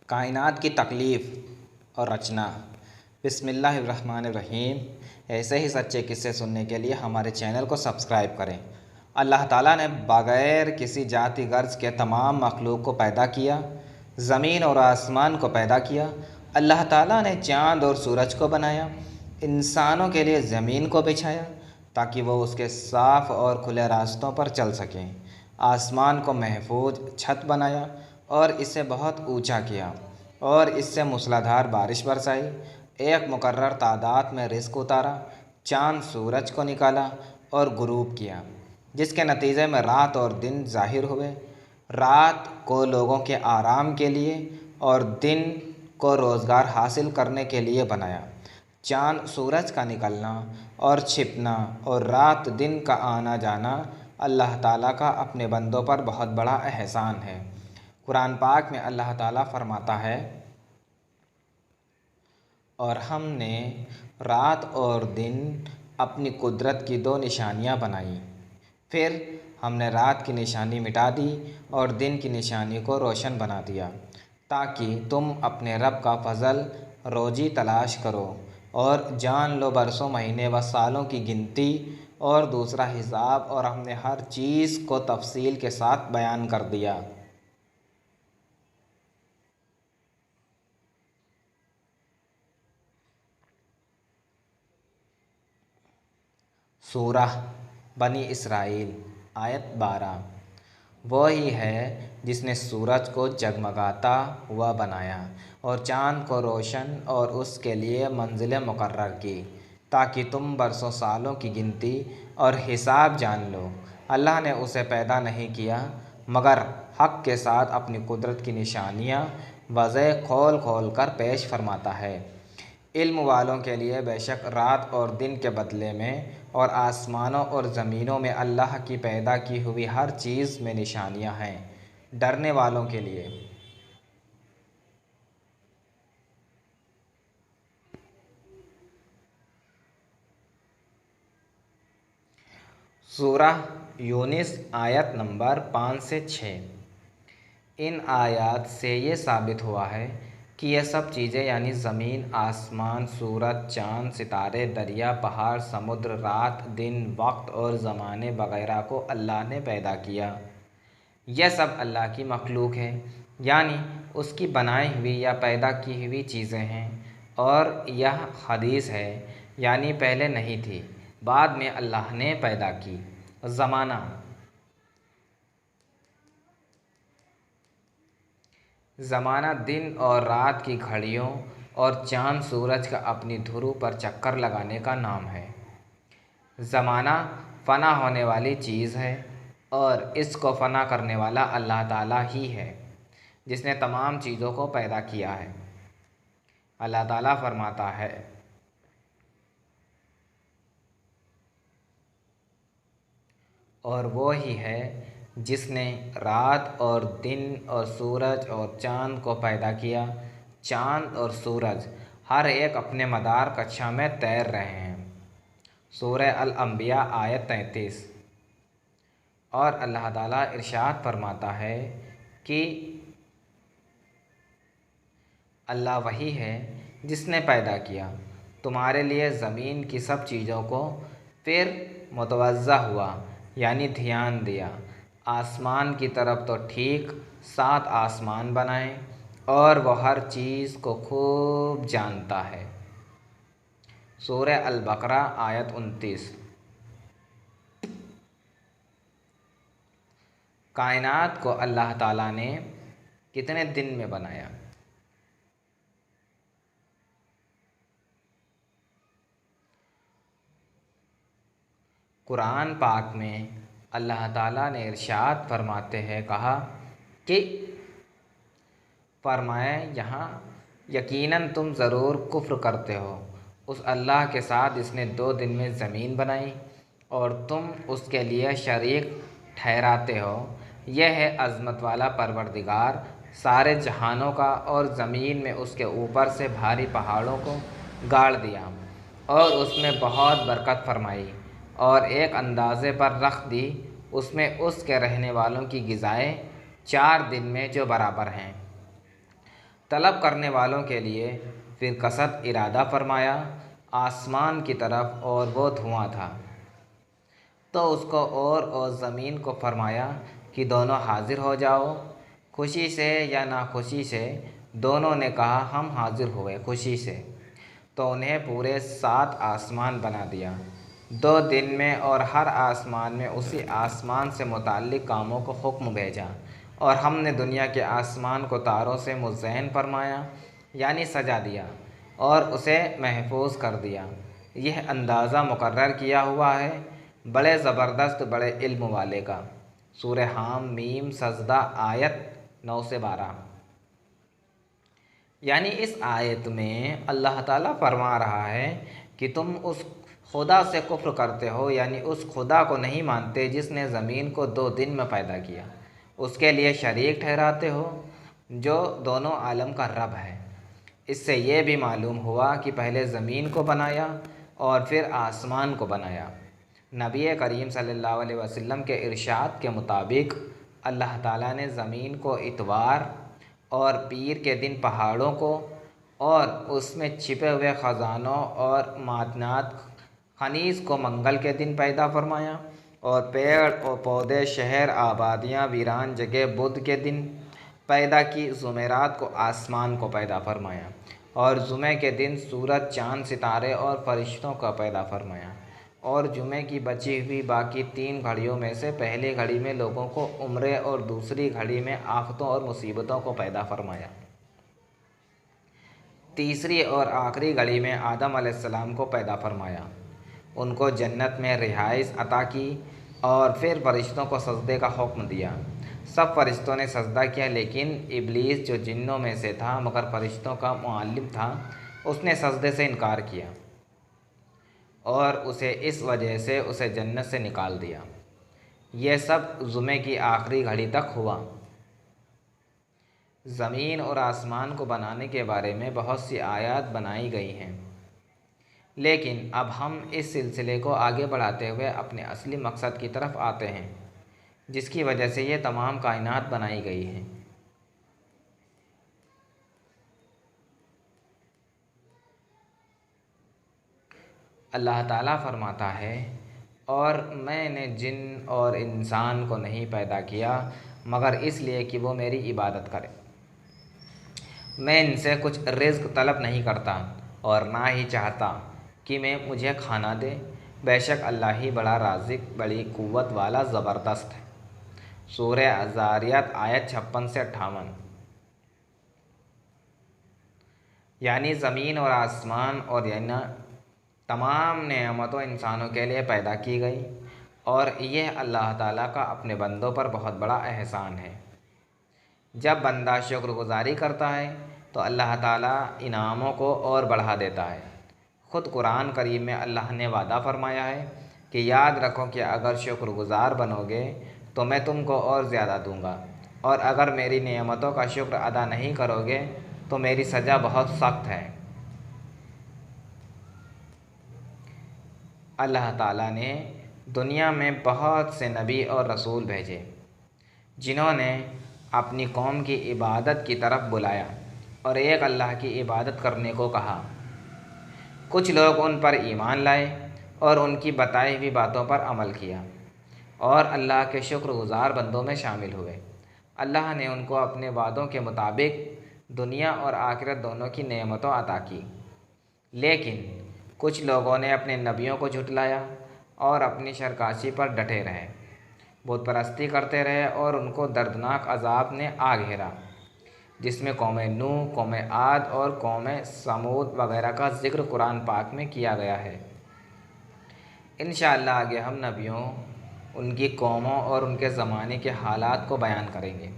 کائنات کی تکلیف اور رچنا۔ بسم اللہ الرحمن الرحیم۔ ایسے ہی سچے قصے سننے کے لیے ہمارے چینل کو سبسکرائب کریں۔ اللہ تعالیٰ نے بغیر کسی ذاتی غرض کے تمام مخلوق کو پیدا کیا، زمین اور آسمان کو پیدا کیا۔ اللہ تعالیٰ نے چاند اور سورج کو بنایا، انسانوں کے لیے زمین کو بچھایا تاکہ وہ اس کے صاف اور کھلے راستوں پر چل سکیں۔ آسمان کو محفوظ چھت بنایا اور اسے بہت اونچا کیا اور اس سے موسلادھار بارش برسائی۔ ایک مقرر تعداد میں رزق اتارا، چاند سورج کو نکالا اور غروب کیا، جس کے نتیجے میں رات اور دن ظاہر ہوئے۔ رات کو لوگوں کے آرام کے لیے اور دن کو روزگار حاصل کرنے کے لیے بنایا۔ چاند سورج کا نکلنا اور چھپنا اور رات دن کا آنا جانا اللہ تعالیٰ کا اپنے بندوں پر بہت بڑا احسان ہے۔ قرآن پاک میں اللہ تعالیٰ فرماتا ہے، اور ہم نے رات اور دن اپنی قدرت کی دو نشانیاں بنائیں، پھر ہم نے رات کی نشانی مٹا دی اور دن کی نشانی کو روشن بنا دیا تاکہ تم اپنے رب کا فضل روزی تلاش کرو اور جان لو برسوں، مہینے و سالوں کی گنتی اور دوسرا حساب، اور ہم نے ہر چیز کو تفصیل کے ساتھ بیان کر دیا۔ سورہ بنی اسرائیل آیت 12۔ وہی ہے جس نے سورج کو جگمگاتا ہوا بنایا اور چاند کو روشن اور اس کے لیے منزلیں مقرر کی تاکہ تم برسوں سالوں کی گنتی اور حساب جان لو۔ اللہ نے اسے پیدا نہیں کیا مگر حق کے ساتھ اپنی قدرت کی نشانیاں واضح کھول کھول کر پیش فرماتا ہے۔ علم والوں کے لیے بے شک رات اور دن کے بدلے میں اور آسمانوں اور زمینوں میں اللہ کی پیدا کی ہوئی ہر چیز میں نشانیاں ہیں، ڈرنے والوں کے لیے۔ سورہ یونس آیت نمبر 5 سے 6۔ ان آیات سے یہ ثابت ہوا ہے کہ یہ سب چیزیں یعنی زمین، آسمان، سورج، چاند، ستارے، دریا، پہاڑ، سمندر، رات، دن، وقت اور زمانے وغیرہ کو اللہ نے پیدا کیا۔ یہ سب اللہ کی مخلوق ہے، یعنی اس کی بنائی ہوئی یا پیدا کی ہوئی چیزیں ہیں، اور یہ حدیث ہے، یعنی پہلے نہیں تھی، بعد میں اللہ نے پیدا کی۔ زمانہ، زمانہ دن اور رات کی گھڑیوں اور چاند سورج کا اپنی دھرو پر چکر لگانے کا نام ہے۔ زمانہ فنا ہونے والی چیز ہے اور اس کو فنا کرنے والا اللہ تعالیٰ ہی ہے جس نے تمام چیزوں کو پیدا کیا ہے۔ اللہ تعالیٰ فرماتا ہے، اور وہی ہے جس نے رات اور دن اور سورج اور چاند کو پیدا کیا۔ چاند اور سورج ہر ایک اپنے مدار کچھا میں تیر رہے ہیں۔ سورہ الانبیاء آیت 33۔ اور اللہ تعالیٰ ارشاد فرماتا ہے کہ اللہ وہی ہے جس نے پیدا کیا تمہارے لیے زمین کی سب چیزوں کو، پھر متوجہ ہوا یعنی دھیان دیا آسمان کی طرف تو ٹھیک 7 آسمان بنائے، اور وہ ہر چیز کو خوب جانتا ہے۔ سورہ البقرہ آیت 29۔ کائنات کو اللہ تعالیٰ نے کتنے دن میں بنایا؟ قرآن پاک میں اللہ تعالیٰ نے ارشاد فرماتے ہیں کہا کہ فرمائے یہاں یقیناً تم ضرور کفر کرتے ہو اس اللہ کے ساتھ جس نے 2 دن میں زمین بنائی اور تم اس کے لیے شریک ٹھہراتے ہو۔ یہ ہے عظمت والا پروردگار سارے جہانوں کا، اور زمین میں اس کے اوپر سے بھاری پہاڑوں کو گاڑ دیا اور اس میں بہت برکت فرمائی اور ایک اندازے پر رکھ دی، اس میں اس کے رہنے والوں کی غذائیں 4 دن میں جو برابر ہیں۔ طلب کرنے والوں کے لیے پھر کثرت ارادہ فرمایا آسمان کی طرف اور وہ دھواں تھا، تو اس کو اور زمین کو فرمایا کہ دونوں حاضر ہو جاؤ، خوشی سے یا ناخوشی سے۔ دونوں نے کہا ہم حاضر ہوئے خوشی سے، تو انہیں پورے 7 آسمان بنا دیا 2 دن میں، اور ہر آسمان میں اسی آسمان سے متعلق کاموں کو حکم بھیجا، اور ہم نے دنیا کے آسمان کو تاروں سے مزین فرمایا یعنی سجا دیا اور اسے محفوظ کر دیا۔ یہ اندازہ مقرر کیا ہوا ہے بڑے زبردست بڑے علم والے کا۔ سورہ حم میم سجدہ آیت 9 سے 12۔ یعنی اس آیت میں اللہ تعالیٰ فرما رہا ہے کہ تم اس خدا سے کفر کرتے ہو، یعنی اس خدا کو نہیں مانتے جس نے زمین کو 2 دن میں پیدا کیا، اس کے لیے شریک ٹھہراتے ہو جو دونوں عالم کا رب ہے۔ اس سے یہ بھی معلوم ہوا کہ پہلے زمین کو بنایا اور پھر آسمان کو بنایا۔ نبی کریم صلی اللہ علیہ وسلم کے ارشاد کے مطابق اللہ تعالیٰ نے زمین کو اتوار اور پیر کے دن پہاڑوں کو اور اس میں چھپے ہوئے خزانوں اور معدنیات خنیز کو منگل کے دن پیدا فرمایا، اور پیڑ اور پودے شہر آبادیاں ویران جگہ بدھ کے دن پیدا کی، جمعرات کو آسمان کو پیدا فرمایا، اور جمعے کے دن سورج چاند ستارے اور فرشتوں کا پیدا فرمایا، اور جمعے کی بچی ہوئی باقی 3 گھڑیوں میں سے پہلی گھڑی میں لوگوں کو عمرے اور دوسری گھڑی میں آفتوں اور مصیبتوں کو پیدا فرمایا، تیسری اور آخری گھڑی میں آدم علیہ السلام کو پیدا فرمایا، ان کو جنت میں رہائش عطا کی، اور پھر فرشتوں کو سجدے کا حکم دیا۔ سب فرشتوں نے سجدہ کیا، لیکن ابلیس جو جنوں میں سے تھا مگر فرشتوں کا معلم تھا، اس نے سجدے سے انکار کیا اور اس وجہ سے اسے جنت سے نکال دیا۔ یہ سب جمعے کی آخری گھڑی تک ہوا۔ زمین اور آسمان کو بنانے کے بارے میں بہت سی آیات بنائی گئی ہیں، لیکن اب ہم اس سلسلے کو آگے بڑھاتے ہوئے اپنے اصلی مقصد کی طرف آتے ہیں جس کی وجہ سے یہ تمام کائنات بنائی گئی ہے۔ اللہ تعالیٰ فرماتا ہے، اور میں نے جن اور انسان کو نہیں پیدا کیا مگر اس لیے کہ وہ میری عبادت کرے۔ میں ان سے کچھ رزق طلب نہیں کرتا اور نہ ہی چاہتا کہ مجھے کھانا دے، بے شک اللہ ہی بڑا رازق بڑی قوت والا زبردست ہے۔ سورہ الذاریات آیت 56 سے 58۔ یعنی زمین اور آسمان اور یعنی تمام نعمتوں انسانوں کے لیے پیدا کی گئی، اور یہ اللہ تعالیٰ کا اپنے بندوں پر بہت بڑا احسان ہے۔ جب بندہ شکر گزاری کرتا ہے تو اللہ تعالیٰ انعاموں کو اور بڑھا دیتا ہے۔ خود قرآن کریم میں اللہ نے وعدہ فرمایا ہے کہ یاد رکھو کہ اگر شکر گزار بنو گے تو میں تم کو اور زیادہ دوں گا، اور اگر میری نعمتوں کا شکر ادا نہیں کرو گے تو میری سزا بہت سخت ہے۔ اللہ تعالیٰ نے دنیا میں بہت سے نبی اور رسول بھیجے جنہوں نے اپنی قوم کی عبادت کی طرف بلایا اور ایک اللہ کی عبادت کرنے کو کہا۔ کچھ لوگ ان پر ایمان لائے اور ان کی بتائی ہوئی باتوں پر عمل کیا اور اللہ کے شکر گزار بندوں میں شامل ہوئے۔ اللہ نے ان کو اپنے وعدوں کے مطابق دنیا اور آخرت دونوں کی نعمتوں عطا کی، لیکن کچھ لوگوں نے اپنے نبیوں کو جھٹلایا اور اپنی شرکاشی پر ڈٹے رہے، بت پرستی کرتے رہے، اور ان کو دردناک عذاب نے آ گھیرا، جس میں قوم نوح، قوم عاد اور قوم ثمود وغیرہ کا ذکر قرآن پاک میں کیا گیا ہے۔ انشاءاللہ آگے ہم نبیوں، ان کی قوموں اور ان کے زمانے کے حالات کو بیان کریں گے۔